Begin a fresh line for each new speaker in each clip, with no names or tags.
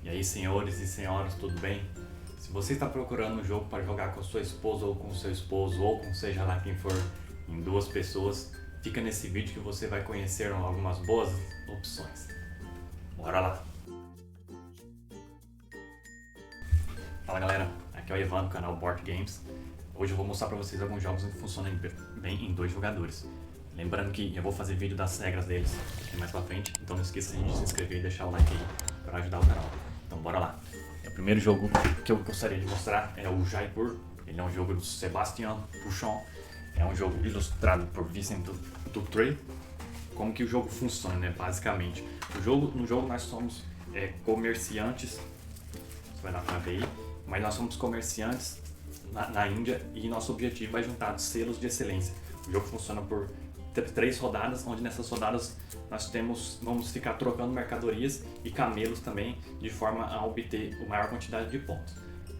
E aí, senhores e senhoras, tudo bem? Se você está procurando um jogo para jogar com a sua esposa ou com o seu esposo ou com seja lá quem for, em duas pessoas, fica nesse vídeo que você vai conhecer algumas boas opções. Bora lá! Fala galera, aqui é o Ivan do canal Board Games. Hoje eu vou mostrar para vocês alguns jogos que funcionam bem em dois jogadores. Lembrando que eu vou fazer vídeo das regras deles aqui mais pra frente, então não esqueça de se inscrever e deixar o like aí para ajudar o canal. Então bora lá! O primeiro jogo que eu gostaria de mostrar é o Jaipur. Ele é um jogo do Sébastien Pouchon. É um jogo ilustrado por Vincent Dutray. Como que o jogo funciona, né? Basicamente, no jogo nós somos comerciantes, você vai dar pra ver aí, mas nós somos comerciantes na Índia e nosso objetivo é juntar selos de excelência. O jogo funciona por 3 rodadas, onde nessas rodadas nós vamos ficar trocando mercadorias e camelos também, de forma a obter a maior quantidade de pontos.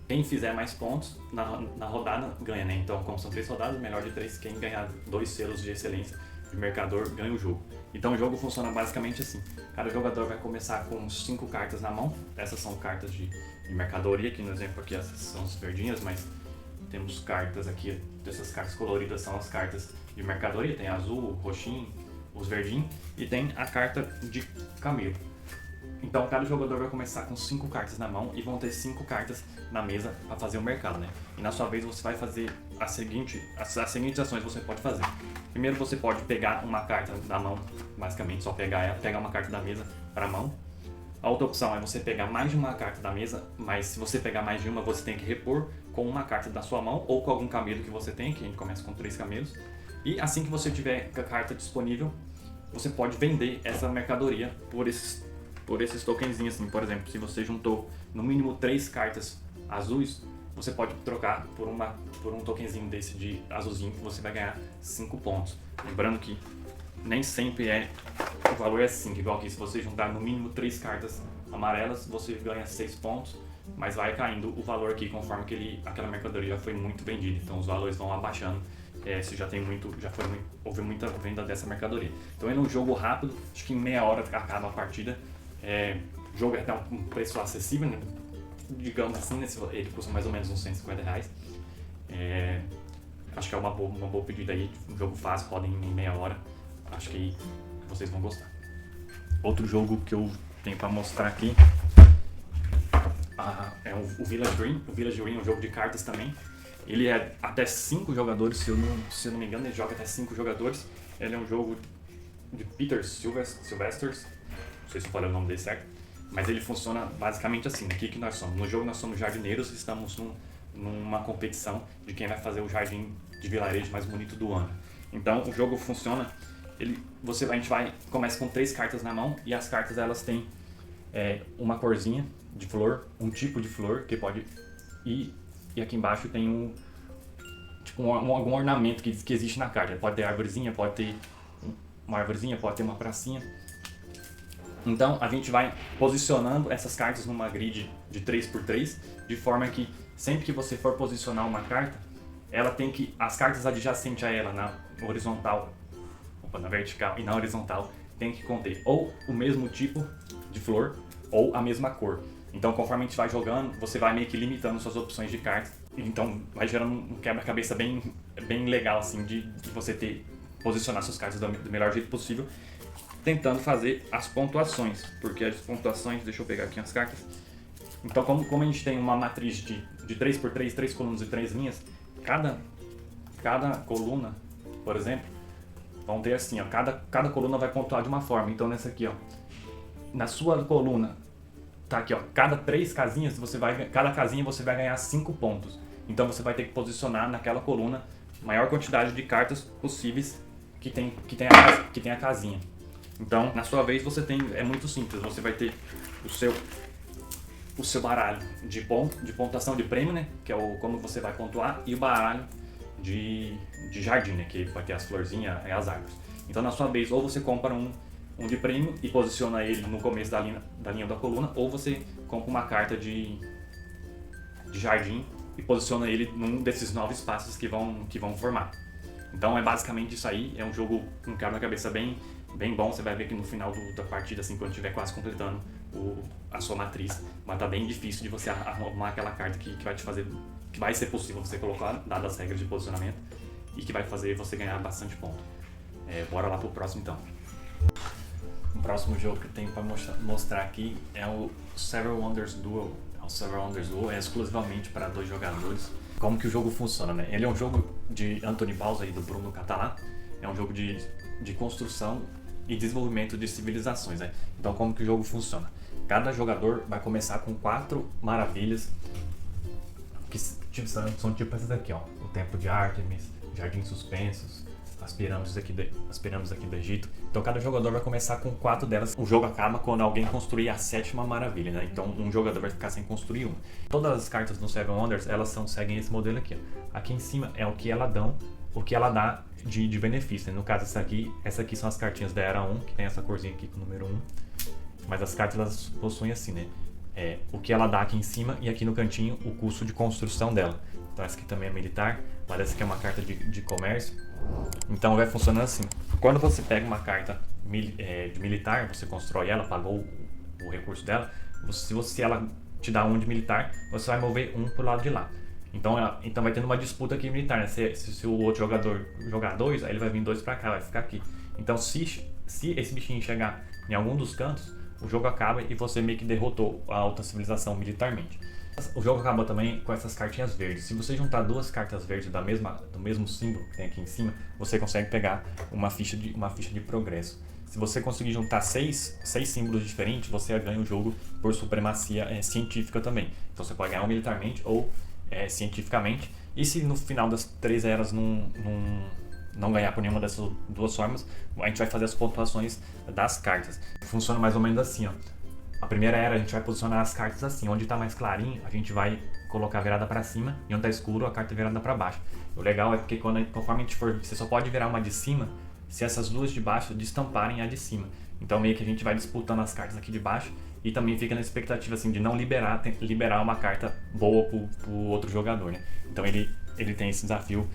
Quem fizer mais pontos na rodada ganha, né? Então, como são 3 rodadas, melhor de 3, quem ganhar 2 selos de excelência de mercador ganha o jogo. Então o jogo funciona basicamente assim: cada jogador vai começar com 5 cartas na mão. Essas são cartas de mercadoria, que no exemplo aqui essas são as verdinhas, mas temos cartas aqui, dessas cartas coloridas são as cartas de mercadoria, tem azul, roxinho, os verdinhos, e tem a carta de camelo. Então cada jogador vai começar com 5 cartas na mão e vão ter 5 cartas na mesa para fazer o mercado, né? E na sua vez você vai fazer as seguintes ações você pode fazer. Primeiro você pode pegar uma carta da mão, basicamente só pegar uma carta da mesa para a mão. A outra opção é você pegar mais de uma carta da mesa, mas se você pegar mais de uma, você tem que repor com uma carta da sua mão ou com algum camelo que você tem, que a gente começa com 3 camelos. E assim que você tiver a carta disponível, você pode vender essa mercadoria por esses tokenzinhos assim. Por exemplo, se você juntou no mínimo 3 cartas azuis, você pode trocar por um tokenzinho desse de azulzinho que você vai ganhar 5 pontos. Lembrando que nem sempre o valor é 5, igual aqui, se você juntar no mínimo 3 cartas amarelas, você ganha 6 pontos, mas vai caindo o valor aqui conforme aquela mercadoria já foi muito vendida, então os valores vão abaixando. Se já tem houve muita venda dessa mercadoria. Então é um jogo rápido, acho que em meia hora acaba a partida. O jogo é até um preço acessível, né? Digamos assim, né? Ele custa mais ou menos uns R$150. Acho que é uma boa pedida aí, um jogo fácil, roda em meia hora. Acho que vocês vão gostar. Outro jogo que eu tenho para mostrar aqui é o Village Green. O Village Green é um jogo de cartas também. Ele é até 5 jogadores, se eu não me engano, ele joga até 5 jogadores. Ele é um jogo de Peter Sylvesters, não sei se eu falei o nome dele certo, mas ele funciona basicamente assim. Aqui que nós somos. No jogo nós somos jardineiros e estamos numa competição de quem vai fazer o jardim de vilarejo mais bonito do ano. Então o jogo funciona, a gente começa com 3 cartas na mão e as cartas elas têm uma corzinha de flor, um tipo de flor que pode e aqui embaixo tem algum ornamento que existe na carta. Pode ter arvorezinha, pode ter uma arvorezinha, pode ter uma pracinha. Então a gente vai posicionando essas cartas numa grid de 3x3, de forma que sempre que você for posicionar uma carta, as cartas adjacentes a ela na vertical e na horizontal tem que conter ou o mesmo tipo de flor ou a mesma cor. Então conforme a gente vai jogando, você vai meio que limitando suas opções de cartas. Então vai gerando um quebra-cabeça bem legal assim de você posicionar suas cartas do melhor jeito possível, tentando fazer as pontuações, porque as pontuações, deixa eu pegar aqui as cartas. Então como a gente tem uma matriz de 3x3, 3 colunas e 3 linhas, cada coluna, por exemplo, vão ter assim, ó, cada coluna vai pontuar de uma forma. Então nessa aqui, ó, na sua coluna tá aqui, ó, cada 3 casinhas cada casinha você vai ganhar 5 pontos. Então você vai ter que posicionar naquela coluna a maior quantidade de cartas possíveis que tem a casinha. Então, na sua vez é muito simples, você vai ter o seu baralho de pontuação de prêmio, né, que é como você vai pontuar, e o baralho de jardim, né, que vai ter as florzinhas e as árvores. Então, na sua vez, ou você compra um de prêmio e posiciona ele no começo da linha da coluna, ou você compra uma carta de jardim e posiciona ele num desses 9 espaços que vão formar. Então é basicamente isso aí, é um jogo com quebra-cabeça bem bom. Você vai ver que no final da partida, assim, quando estiver quase completando a sua matriz, mas tá bem difícil de você arrumar aquela carta que vai te fazer, que vai ser possível você colocar, dadas as regras de posicionamento, e que vai fazer você ganhar bastante ponto. Bora lá pro próximo então. O próximo jogo que eu tenho para mostrar aqui é o Several Wonders Duel. O Several Wonders Duel é exclusivamente para 2 jogadores. Como que o jogo funciona, né? Ele é um jogo de Anthony Bauza e do Bruno Catalá. É um jogo de construção e desenvolvimento de civilizações, né? Então como que o jogo funciona? Cada jogador vai começar com 4 maravilhas que são tipo essas aqui, ó. O Templo de Ártemis, Jardins Suspensos, as pirâmides aqui do Egito. Então cada jogador vai começar com 4 delas. O jogo acaba quando alguém construir a 7ª maravilha, né? Então um jogador vai ficar sem construir uma. Todas as cartas no Seven Wonders, elas seguem esse modelo aqui, ó. Aqui em cima é o que ela dá de benefício, né? No caso essa aqui são as cartinhas da Era 1, que tem essa corzinha aqui com o número 1. Mas as cartas elas possuem assim, né? O que ela dá aqui em cima e aqui no cantinho o custo de construção dela. Então essa aqui também é militar, mas essa aqui é uma carta de comércio. Então vai funcionando assim. Quando você pega uma carta de militar, você constrói ela, pagou o recurso dela, se ela te dá 1 de militar, você vai mover 1 pro lado de lá. Então vai tendo uma disputa aqui militar, né? Se o outro jogador jogar 2, aí ele vai vir 2 pra cá, vai ficar aqui. Então se esse bichinho chegar em algum dos cantos, o jogo acaba e você meio que derrotou a outra civilização militarmente. O jogo acaba também com essas cartinhas verdes. Se você juntar 2 cartas verdes do mesmo símbolo que tem aqui em cima, você consegue pegar uma ficha de progresso. Se você conseguir juntar 6 símbolos diferentes, você ganha o jogo por supremacia científica também. Então você pode ganhar ou militarmente ou cientificamente. E se no final das 3 eras não ganhar por nenhuma dessas 2 formas, a gente vai fazer as pontuações das cartas. Funciona mais ou menos assim, ó. A primeira era, a gente vai posicionar as cartas assim. Onde está mais clarinho, a gente vai colocar virada para cima, e onde está escuro, a carta virada para baixo. O legal é porque conforme a gente for, você só pode virar uma de cima se essas 2 de baixo destamparem a de cima. Então meio que a gente vai disputando as cartas aqui de baixo e também fica na expectativa assim de não liberar uma carta boa pro outro jogador, né? Então ele tem esse desafio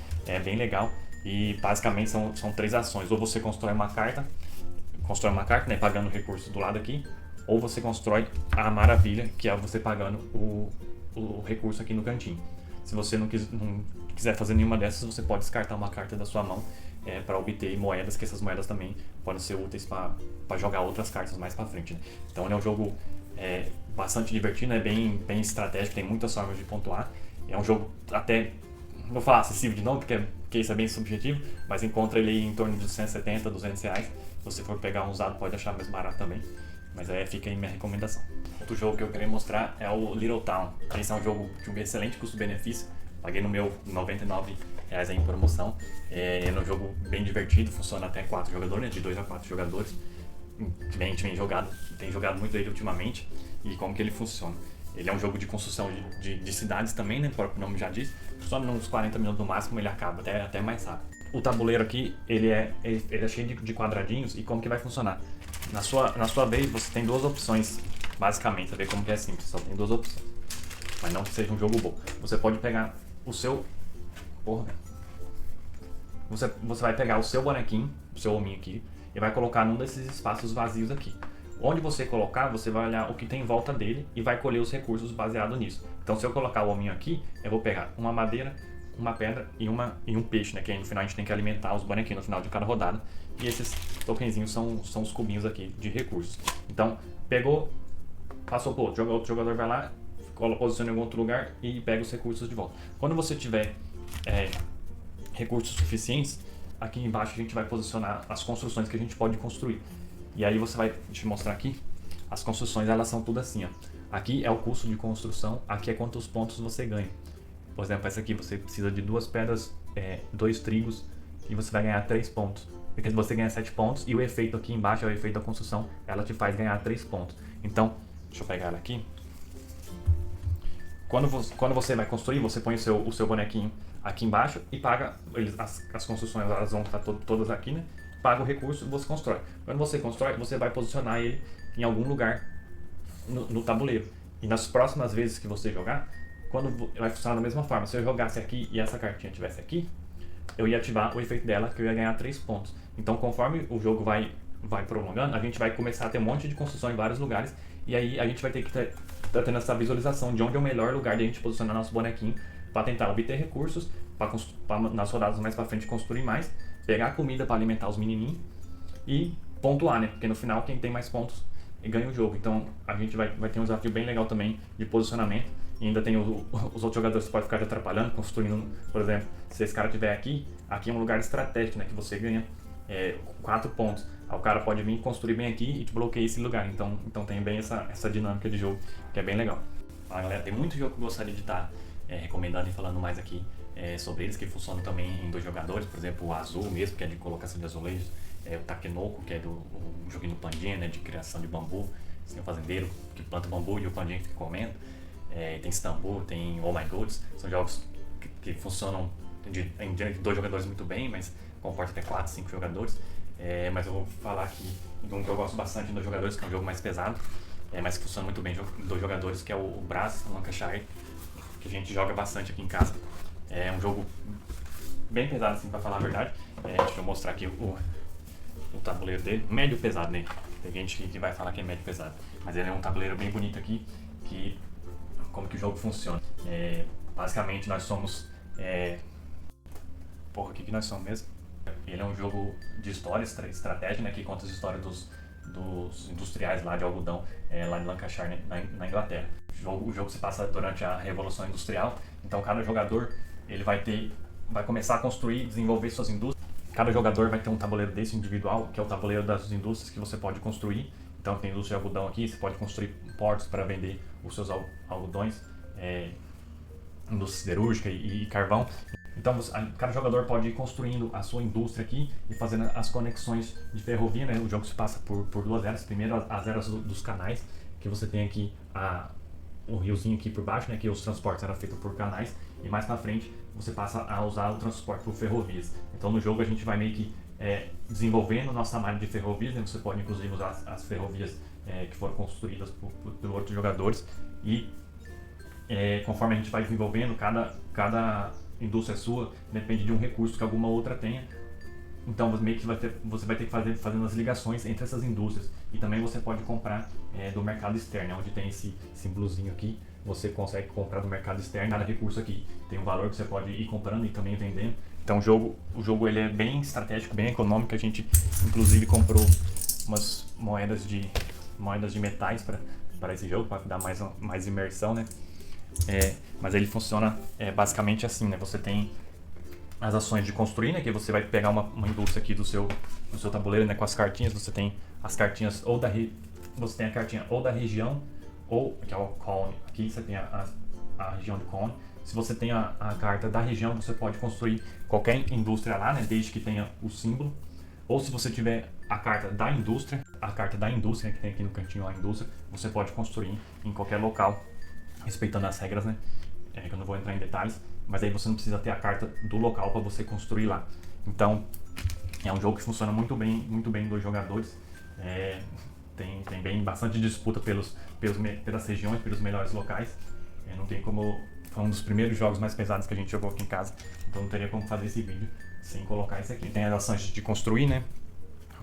bem legal, e basicamente são 3 ações. Ou você constrói uma carta, né, pagando o recurso do lado aqui, ou você constrói a maravilha, que é você pagando o recurso aqui no cantinho. Se você não quiser fazer nenhuma dessas, você pode descartar uma carta da sua mão para obter moedas, que essas moedas também podem ser úteis para jogar outras cartas mais para frente, né? Então ele é um jogo bastante divertido, bem estratégico, tem muitas formas de pontuar. É um jogo até, não vou falar acessível de novo, porque isso é bem subjetivo, mas encontra ele em torno de 170, 200 reais. Se você for pegar um usado, pode achar mais barato também. Mas fica aí minha recomendação. Outro jogo que eu queria mostrar é o Little Town. Esse é um jogo de um excelente custo-benefício. Paguei no meu R$99 aí em promoção. É um jogo bem divertido, funciona até 4 jogadores, né? De 2 a 4 jogadores. A gente tem jogado muito ele ultimamente. E como que ele funciona? Ele é um jogo de construção de cidades também, né? O próprio nome já diz. Só nos 40 minutos no máximo ele acaba, até mais rápido. O tabuleiro aqui, ele é cheio de quadradinhos. E como que vai funcionar? Na sua vez, você tem 2 opções, basicamente. Você vê como que é simples, só tem 2 opções. Mas não que seja um jogo bom. Você pode pegar o seu... Porra, velho. Você vai pegar o seu bonequinho, o seu hominho aqui, e vai colocar num desses espaços vazios aqui. Onde você colocar, você vai olhar o que tem em volta dele e vai colher os recursos baseado nisso. Então, se eu colocar o hominho aqui, eu vou pegar uma madeira, uma pedra e um peixe, né? Que aí no final a gente tem que alimentar os bonequinhos no final de cada rodada. E esses tokenzinhos são os cubinhos aqui de recursos. Então, pegou, passou pro outro jogador vai lá, posiciona em algum outro lugar e pega os recursos de volta. Quando você tiver recursos suficientes, aqui embaixo a gente vai posicionar as construções que a gente pode construir. E aí deixa eu mostrar aqui, as construções elas são tudo assim, ó. Aqui é o custo de construção, aqui é quantos pontos você ganha. Por exemplo, essa aqui você precisa de 2 pedras, 2 trigos e você vai ganhar 3 pontos. Porque você ganha 7 pontos e o efeito aqui embaixo é o efeito da construção, ela te faz ganhar 3 pontos. Então, deixa eu pegar ela aqui. Quando você vai construir, você põe o seu bonequinho aqui embaixo e paga, as construções elas vão estar todas aqui, né? Paga o recurso e você constrói. Quando você constrói, você vai posicionar ele em algum lugar no tabuleiro. E nas próximas vezes que você jogar, vai funcionar da mesma forma. Se eu jogasse aqui e essa cartinha estivesse aqui, eu ia ativar o efeito dela, que eu ia ganhar 3 pontos. Então, conforme o jogo vai prolongando, a gente vai começar a ter um monte de construção em vários lugares E aí a gente vai ter que tá tendo essa visualização de onde é o melhor lugar de a gente posicionar nosso bonequinho para tentar obter recursos, para nas rodadas mais para frente construir mais, pegar comida para alimentar os menininhos e pontuar, né? Porque no final quem tem mais pontos ganha o jogo. Então a gente vai ter um desafio bem legal também de posicionamento. E ainda tem os outros jogadores que podem ficar te atrapalhando, construindo, por exemplo, se esse cara estiver aqui é um lugar estratégico, né? Que você ganha 4 pontos. Aí o cara pode vir construir bem aqui e te bloqueia esse lugar. Então tem bem essa dinâmica de jogo, que é bem legal. Fala, galera, tem muito jogo que eu gostaria de estar recomendando e falando mais aqui sobre eles, que funcionam também em 2 jogadores. Por exemplo, o Azul mesmo, que é de colocação de azulejos. O Takenoko, que é do joguinho do Pandinha, né? De criação de bambu. Você tem o fazendeiro que planta o bambu e o Pandinha fica comendo. Tem Istanbul, tem Oh My Goods. São jogos que funcionam em 2 jogadores muito bem, mas comporta até 4, 5 jogadores. Mas eu vou falar aqui de um que eu gosto bastante em 2 jogadores, que é um jogo mais pesado, mas que funciona muito bem em 2 jogadores, que é o Brass Lancashire, que a gente joga bastante aqui em casa. É um jogo bem pesado, assim, pra falar a verdade. Deixa eu mostrar aqui o tabuleiro dele, médio pesado, né? Tem gente que vai falar que é médio pesado, mas ele é um tabuleiro bem bonito aqui, como que o jogo funciona. Basicamente nós somos... o que nós somos mesmo? Ele é um jogo de história, estratégia, né, que conta as histórias dos industriais lá de algodão, lá em Lancashire, né, na Inglaterra. O jogo se passa durante a Revolução Industrial, então cada jogador ele vai começar a construir e desenvolver suas indústrias. Cada jogador vai ter um tabuleiro desse individual, que é o tabuleiro das indústrias que você pode construir. Então tem indústria de algodão aqui, você pode construir portos para vender os seus algodões, indústria siderúrgica e carvão. Então cada jogador pode ir construindo a sua indústria aqui e fazendo as conexões de ferrovia, né? O jogo se passa por 2 eras. Primeiro as eras dos canais, que você tem aqui o riozinho aqui por baixo, né? Que os transportes eram feitos por canais, e mais pra frente você passa a usar o transporte por ferrovias. Então no jogo a gente vai meio que desenvolvendo nossa malha de ferrovias, né? Você pode inclusive usar as ferrovias que foram construídas por outros jogadores, e conforme a gente vai desenvolvendo, cada indústria sua depende de um recurso que alguma outra tenha. Então você vai ter que fazer fazendo as ligações entre essas indústrias. E também você pode comprar do mercado externo, onde tem esse símbolozinho aqui. Você consegue comprar do mercado externo. Cada recurso aqui tem um valor que você pode ir comprando e também vendendo. Então o jogo ele é bem estratégico, bem econômico. A gente inclusive comprou umas moedas de metais para esse jogo, para dar mais imersão, né? Mas ele funciona basicamente assim, né? Você tem as ações de construir, né? Que você vai pegar uma indústria aqui do seu tabuleiro, né? Com as cartinhas. Você tem as cartinhas você tem a cartinha ou da região, ou que é o Colony. Aqui você tem a região de Colony. Se você tem a carta da região, você pode construir qualquer indústria lá, né? Desde que tenha o símbolo. Ou se você tiver a carta da indústria, né? Que tem aqui no cantinho a indústria, você pode construir em qualquer local, respeitando as regras, né? Que eu não vou entrar em detalhes, mas aí você não precisa ter a carta do local para você construir lá. Então é um jogo que funciona muito bem em 2 jogadores. Tem bastante disputa pelas regiões, pelos melhores locais. Não tem como... Foi um dos primeiros jogos mais pesados que a gente jogou aqui em casa, então não teria como fazer esse vídeo sem colocar isso aqui. Tem as ações de construir, né?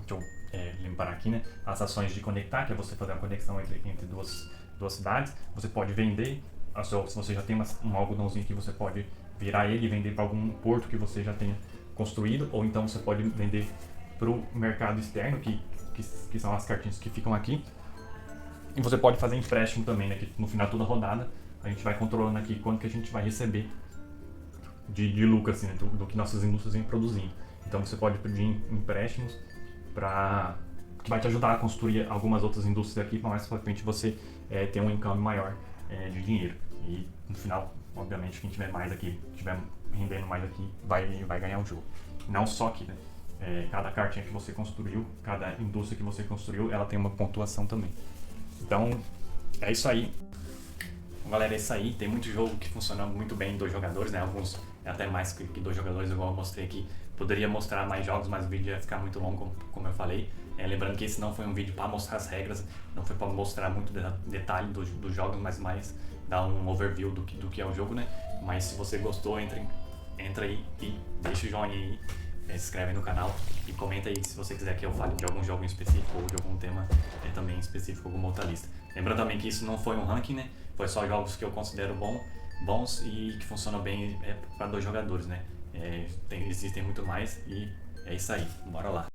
Deixa eu lembrar aqui, né? As ações de conectar, que é você fazer uma conexão entre duas cidades. Você pode vender, se você já tem um algodãozinho que você pode virar ele e vender para algum porto que você já tenha construído, ou então você pode vender para o mercado externo, que são as cartinhas que ficam aqui. E você pode fazer empréstimo também, né? Que no final de toda rodada a gente vai controlando aqui quanto que a gente vai receber de lucro, assim, né? do que nossas indústrias vêm produzindo. Então você pode pedir empréstimos que vai te ajudar a construir algumas outras indústrias aqui, para mais pra frente você ter um income maior de dinheiro. E no final, obviamente, quem tiver mais aqui, tiver rendendo mais aqui, vai ganhar o jogo. Não só aqui, né? Cada cartinha que você construiu, cada indústria que você construiu, ela tem uma pontuação também. Então, é isso aí. Bom, galera, é isso aí. Tem muito jogo que funciona muito bem em 2 jogadores, né? Alguns até mais que 2 jogadores, igual eu mostrei aqui. Poderia mostrar mais jogos, mas o vídeo ia ficar muito longo, como eu falei. Lembrando que esse não foi um vídeo para mostrar as regras, não foi para mostrar muito detalhe dos jogos, mas mais dar um overview do que é o jogo, né? Mas se você gostou, entra aí e deixa o joinha aí, se inscreve no canal e comenta aí se você quiser que eu fale de algum jogo em específico ou de algum tema também específico, alguma outra lista. Lembrando também que isso não foi um ranking, né? Foi só jogos que eu considero bons e que funcionam bem para 2 jogadores, né? Existem muito mais e é isso aí. Bora lá.